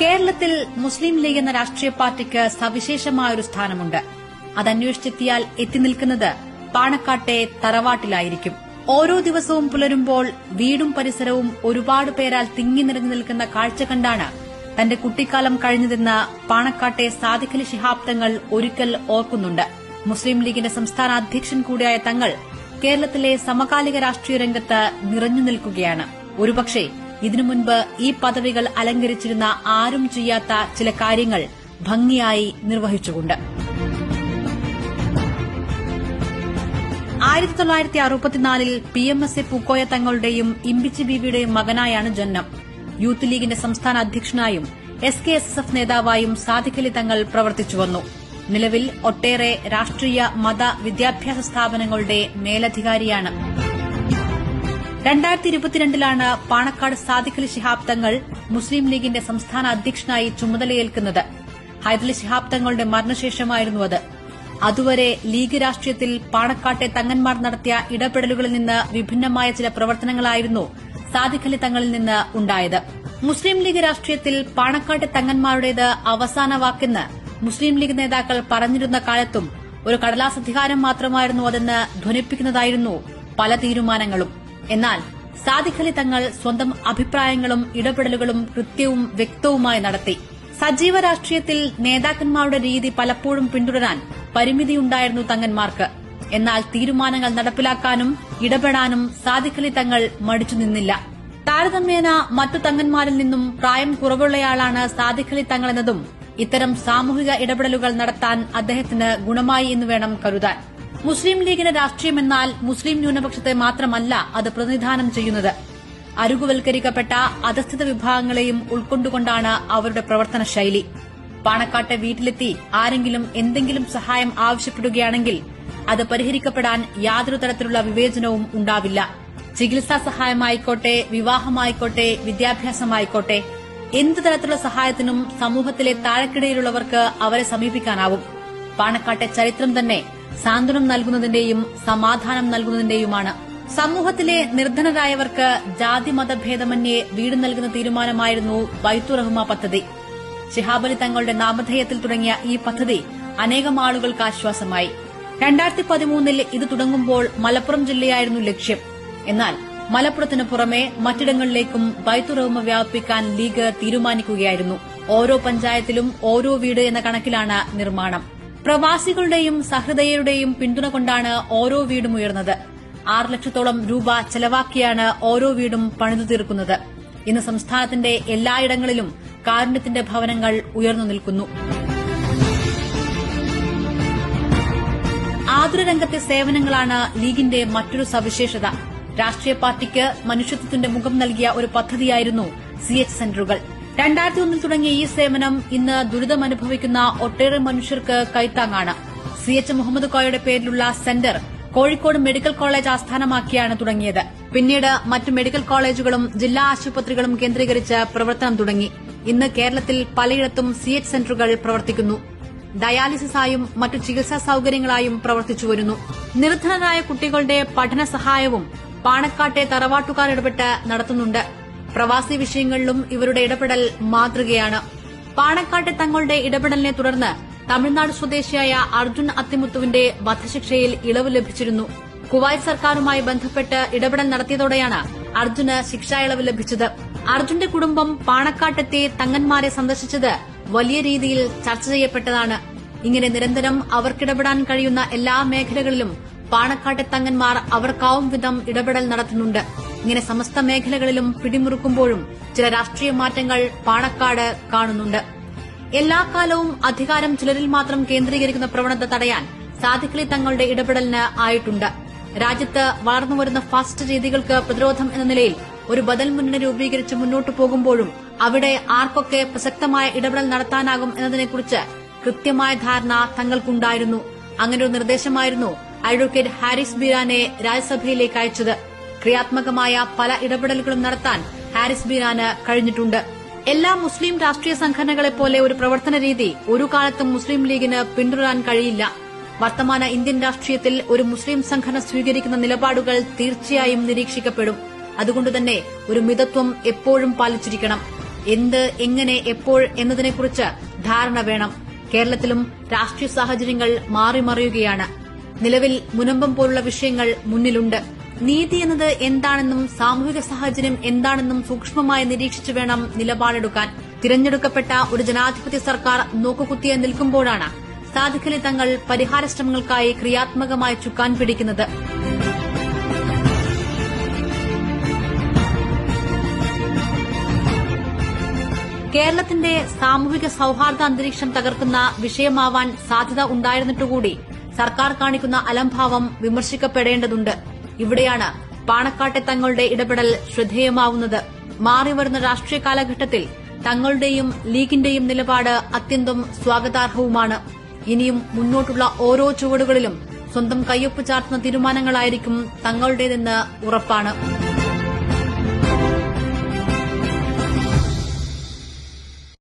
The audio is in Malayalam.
കേരളത്തിൽ മുസ്ലിം ലീഗ് എന്ന രാഷ്ട്രീയ പാർട്ടിക്ക് സവിശേഷമായൊരു സ്ഥാനമുണ്ട്. അതന്വേഷിച്ചെത്തിയാൽ എത്തിനിൽക്കുന്നത് പാണക്കാട്ടെ തറവാട്ടിലായിരിക്കും. ഓരോ ദിവസവും പുലരുമ്പോൾ വീടും പരിസരവും ഒരുപാട് പേരാൽ തിങ്ങി നിറഞ്ഞു നിൽക്കുന്ന കാഴ്ച കണ്ടാണ് തന്റെ കുട്ടിക്കാലം കഴിഞ്ഞതെന്ന് പാണക്കാട്ടെ സാദിഖലി ശിഹാബ് തങ്ങൾ ഒരിക്കൽ ഓർക്കുന്നുണ്ട്. മുസ്ലിം ലീഗിന്റെ സംസ്ഥാന അധ്യക്ഷൻ കൂടിയായ തങ്ങൾ കേരളത്തിലെ സമകാലിക രാഷ്ട്രീയ രംഗത്ത് നിറഞ്ഞു നിൽക്കുകയാണ്. ഒരുപക്ഷെ ഇതിനു മുൻപ് ഈ പദവികൾ അലങ്കരിച്ചിരുന്ന ആരും ചെയ്യാത്ത ചില കാര്യങ്ങൾ ഭംഗിയായി നിർവഹിച്ചുകൊണ്ട് 1964 PMSA പൂക്കോയ തങ്ങളുടെയും ഇമ്പിച്ചി ബീവിയുടെയും മകനായാണ് ജന്മം. യൂത്ത് ലീഗിന്റെ സംസ്ഥാന അധ്യക്ഷനായും SKSSF നേതാവായും സാദിഖലി തങ്ങൾ പ്രവർത്തിച്ചുവന്നു. നിലവിൽ ഒട്ടേറെ രാഷ്ട്രീയ മത വിദ്യാഭ്യാസ സ്ഥാപനങ്ങളുടെ മേലധികാരിയാണ്. 2022 പാണക്കാട് സാദിഖലി ശിഹാബ് തങ്ങൾ മുസ്ലിം ലീഗിന്റെ സംസ്ഥാന അധ്യക്ഷനായി ചുമതലയേൽക്കുന്നത്. ഹൈദരലി ശിഹാബ് തങ്ങളുടെ മരണശേഷമായിരുന്നു അത്. അതുവരെ ലീഗ് രാഷ്ട്രീയത്തിൽ പാണക്കാട്ടെ തങ്ങന്മാർ നടത്തിയ ഇടപെടലുകളിൽ നിന്ന് വിഭിന്നമായ ചില പ്രവർത്തനങ്ങളായിരുന്നു സാദിഖലി തങ്ങളിൽ നിന്ന് ഉണ്ടായത്. മുസ്ലിം ലീഗ് രാഷ്ട്രീയത്തിൽ പാണക്കാട്ടെ തങ്ങന്മാരുടേത് അവസാന വാക്കെന്ന് മുസ്ലിം ലീഗ് നേതാക്കൾ പറഞ്ഞിരുന്ന കാലത്തും ഒരു കടലാസ് അധികാരം മാത്രമായിരുന്നു അതെന്ന് ധ്വനിപ്പിക്കുന്നതായിരുന്നു പല തീരുമാനങ്ങളും. എന്നാൽ സാദിഖലി തങ്ങൾ സ്വന്തം അഭിപ്രായങ്ങളും ഇടപെടലുകളും കൃത്യവും വ്യക്തവുമായി നടത്തി. സജീവ രാഷ്ട്രീയത്തിൽ നേതാക്കന്മാരുടെ രീതി പലപ്പോഴും പിന്തുടരാൻ പരിമിതിയുണ്ടായിരുന്നു തങ്ങന്മാർക്ക്. എന്നാൽ തീരുമാനങ്ങൾ നടപ്പിലാക്കാനും ഇടപെടാനും സാദിഖലി തങ്ങൾ മടിച്ചു നിന്നില്ല. താരതമ്യേന മറ്റു തങ്ങന്മാരിൽ നിന്നും പ്രായം കുറവുള്ളയാളാണ് സാദിഖലി തങ്ങൾ എന്നതും ഇത്തരം സാമൂഹിക ഇടപെടലുകൾ നടത്താൻ അദ്ദേഹത്തിന് ഗുണമായി എന്ന് വേണം കരുതാൻ. മുസ്ലിം ലീഗിന്റെ രാഷ്ട്രീയമെന്നാൽ മുസ്ലിം ന്യൂനപക്ഷത്തെ മാത്രമല്ല അത് പ്രതിനിധാനം ചെയ്യുന്നത്. അരുകുവൽക്കരിക്കപ്പെട്ട അധസ്ഥിത വിഭാഗങ്ങളെയും ഉൾക്കൊണ്ടുകൊണ്ടാണ് അവരുടെ പ്രവർത്തന ശൈലി. പാണക്കാട്ടെ വീട്ടിലെത്തി ആരെങ്കിലും എന്തെങ്കിലും സഹായം ആവശ്യപ്പെടുകയാണെങ്കിൽ അത് പരിഹരിക്കപ്പെടാൻ യാതൊരു തരത്തിലുള്ള വിവേചനവും ഉണ്ടാവില്ല. ചികിത്സാ സഹായമായിക്കോട്ടെ, വിവാഹമായിക്കോട്ടെ, വിദ്യാഭ്യാസമായിക്കോട്ടെ, എന്തു തരത്തിലുള്ള സഹായത്തിനും സമൂഹത്തിലെ താഴെക്കിടയിലുള്ളവർക്ക് അവരെ സമീപിക്കാനാവും. പാണക്കാട്ടെ ചരിത്രം തന്നെ സാന്ത്വനം നൽകുന്നതിന്റെയും സമാധാനം നൽകുന്നതിന്റെയുമാണ്. സമൂഹത്തിലെ നിർധനരായവർക്ക് ജാതി മതഭേദമന്യേ വീട് നൽകുന്ന തീരുമാനമായിരുന്നു ബൈത്തുറഹ്മ പദ്ധതി. ശിഹാബലി തങ്ങളുടെ നാമധേയത്തിൽ തുടങ്ങിയ ഈ പദ്ധതി അനേകം ആളുകൾക്ക് ആശ്വാസമായി. 2013 ഇത് തുടങ്ങുമ്പോൾ മലപ്പുറം ജില്ലയായിരുന്നു ലക്ഷ്യം. എന്നാൽ മലപ്പുറത്തിനു പുറമെ മറ്റിടങ്ങളിലേക്കും ബൈത്തുറഹ്മ വ്യാപിപ്പിക്കാൻ ലീഗ് തീരുമാനിക്കുകയായിരുന്നു. ഓരോ പഞ്ചായത്തിലും ഓരോ വീട് എന്ന കണക്കിലാണ് നിർമ്മാണം. പ്രവാസികളുടെയും സഹൃദയരുടെയും പിന്തുണ കൊണ്ടാണ് ഓരോ വീടും ഉയർന്നത്. 6 ലക്ഷത്തോളം രൂപ ചെലവാക്കിയാണ് ഓരോ വീടും പണിതു തീർക്കുന്നത്. ഇന്ന് സംസ്ഥാനത്തിന്റെ എല്ലായിടങ്ങളിലും കാരുണ്യത്തിന്റെ ഭവനങ്ങൾ ഉയർന്നു നിൽക്കുന്നു. ആതുര രംഗത്തെ സേവനങ്ങളാണ് ലീഗിന്റെ മറ്റൊരു സവിശേഷത. രാഷ്ട്രീയ പാർട്ടിക്ക് മനുഷ്യത്വത്തിന്റെ മുഖം നൽകിയ ഒരു പദ്ധതിയായിരുന്നു CH സെന്ററുകൾ. 2001 തുടങ്ങിയ ഈ സേവനം ഇന്ന് ദുരിതമനുഭവിക്കുന്ന ഒട്ടേറെ മനുഷ്യർക്ക് കൈത്താങ്ങാണ്. CH മുഹമ്മദ് കോയയുടെ പേരിലുള്ള സെന്റർ കോഴിക്കോട് മെഡിക്കൽ കോളേജ് ആസ്ഥാനമാക്കിയാണ് തുടങ്ങിയത്. പിന്നീട് മറ്റു മെഡിക്കൽ കോളേജുകളും ജില്ലാ ആശുപത്രികളും കേന്ദ്രീകരിച്ച് പ്രവർത്തനം തുടങ്ങി. ഇന്ന് കേരളത്തിൽ പലയിടത്തും CH സെന്ററുകൾ പ്രവർത്തിക്കുന്നു. ഡയാലിസിസായും മറ്റു ചികിത്സാ സൌകര്യങ്ങളായും പ്രവർത്തിച്ചുവരുന്നു. നിർധനരായ കുട്ടികളുടെ പഠന സഹായവും പാണക്കാട്ടെ തറവാട്ടുകാർ ഇടപെട്ട് നടത്തുന്നുണ്ട്. പ്രവാസി വിഷയങ്ങളിലും ഇവരുടെ ഇടപെടൽ മാതൃകയാണ്. പാണക്കാട്ടെ തങ്ങളുടെ ഇടപെടലിനെ തുടർന്ന് തമിഴ്നാട് സ്വദേശിയായ അർജുൻ അത്തിമുത്തുവിന്റെ വധശിക്ഷയിൽ ഇളവ് ലഭിച്ചിരുന്നു. കുവൈറ്റ് സർക്കാരുമായി ബന്ധപ്പെട്ട് ഇടപെടൽ നടത്തിയതോടെയാണ് അർജുന് ശിക്ഷാ ഇളവ് ലഭിച്ചത്. അർജുന്റെ കുടുംബം പാണക്കാട്ടെത്തി തങ്ങന്മാരെ സന്ദർശിച്ചത് വലിയ രീതിയിൽ ചർച്ച ചെയ്യപ്പെട്ടതാണ്. ഇങ്ങനെ നിരന്തരം അവർക്കിടപെടാൻ കഴിയുന്ന എല്ലാ മേഖലകളിലും പാണക്കാട്ടെ തങ്ങന്മാർ അവർക്കാവും വിധം ഇടപെടൽ നടത്തുന്നുണ്ട്. ഇങ്ങനെ സമസ്ത മേഖലകളിലും പിടിമുറുക്കുമ്പോഴും ചില രാഷ്ട്രീയ മാറ്റങ്ങൾ പാണക്കാട് കാണുന്നുണ്ട്. എല്ലാ കാലവും അധികാരം ചിലരിൽ മാത്രം കേന്ദ്രീകരിക്കുന്ന പ്രവണത തടയാൻ സാദിഖലി തങ്ങളുടെ ഇടപെടലിന് ആയിട്ടുണ്ട്. രാജ്യത്ത് വളർന്നുവരുന്ന ഫാസ്റ്റ് രീതികൾക്ക് പ്രതിരോധം എന്ന നിലയിൽ ഒരു ബദൽ മുന്നണി രൂപീകരിച്ച് മുന്നോട്ടു പോകുമ്പോഴും അവിടെ ആർക്കൊക്കെ പ്രസക്തമായ ഇടപെടൽ നടത്താനാകും എന്നതിനെക്കുറിച്ച് കൃത്യമായ ധാരണ തങ്ങൾക്കുണ്ടായിരുന്നു. അങ്ങനെ ഒരു നിർദ്ദേശമായിരുന്നു അഡ്വക്കേറ്റ് ഹാരിസ് ബീരാനെ രാജ്യസഭയിലേക്ക് അയച്ചത്. ക്രിയാത്മകമായ പല ഇടപെടലുകളും നടത്താൻ ഹാരിസ് ബീരാന് കഴിഞ്ഞിട്ടുണ്ട്. എല്ലാ മുസ്ലിം രാഷ്ട്രീയ സംഘടനകളെപ്പോലെ ഒരു പ്രവർത്തന രീതി ഒരു കാലത്തും മുസ്ലിം ലീഗിന് പിന്തുടരാൻ കഴിയില്ല. വർത്തമാന ഇന്ത്യൻ രാഷ്ട്രീയത്തിൽ ഒരു മുസ്ലിം സംഘടന സ്വീകരിക്കുന്ന നിലപാടുകൾ തീർച്ചയായും നിരീക്ഷിക്കപ്പെടും. അതുകൊണ്ടുതന്നെ ഒരു മിതത്വം എപ്പോഴും പാലിച്ചിരിക്കണം. എന്ത്, എങ്ങനെ, എപ്പോൾ എന്നതിനെക്കുറിച്ച് ധാരണ വേണം. കേരളത്തിലും രാഷ്ട്രീയ സാഹചര്യങ്ങൾ മാറിമറിയുകയാണ്. നിലവിൽ മുനമ്പം പോലുള്ള വിഷയങ്ങൾ മുന്നിലുണ്ട്. നീതി എന്നത് എന്താണെന്നും സാമൂഹിക സാഹചര്യം എന്താണെന്നും സൂക്ഷ്മമായി നിരീക്ഷിച്ചു വേണം നിലപാടെടുക്കാൻ. തിരഞ്ഞെടുക്കപ്പെട്ട ഒരു ജനാധിപത്യ സർക്കാർ നോക്കുകുത്തിയായി നിൽക്കുമ്പോഴാണ് സാദിഖ് അലി തങ്ങൾ പരിഹാര ശ്രമങ്ങൾക്കായി ക്രിയാത്മകമായി ചുക്കാൻ പിടിക്കുന്നത്. കേരളത്തിന്റെ സാമൂഹിക സൌഹാർദ്ദ അന്തരീക്ഷം തകർക്കുന്ന വിഷയമാവാൻ സാധ്യത ഉണ്ടായിരുന്നിട്ടുകൂടി സർക്കാർ കാണിക്കുന്ന അലംഭാവം വിമർശിക്കപ്പെടേണ്ടതുണ്ട്. ഇവിടെയാണ് പാണക്കാട്ടെ തങ്ങളുടെ ഇടപെടൽ ശ്രദ്ധേയമാവുന്നത്. മാറിവരുന്ന രാഷ്ട്രീയ കാലഘട്ടത്തിൽ തങ്ങളുടെയും ലീഗിന്റെയും നിലപാട് അത്യന്തം സ്വാഗതാർഹവുമാണ്. ഇനിയും മുന്നോട്ടുള്ള ഓരോ ചുവടുകളിലും സ്വന്തം കയ്യൊപ്പ് ചാർത്തുന്ന തീരുമാനങ്ങളായിരിക്കും തങ്ങളുടേതെന്ന് ഉറപ്പാണ്.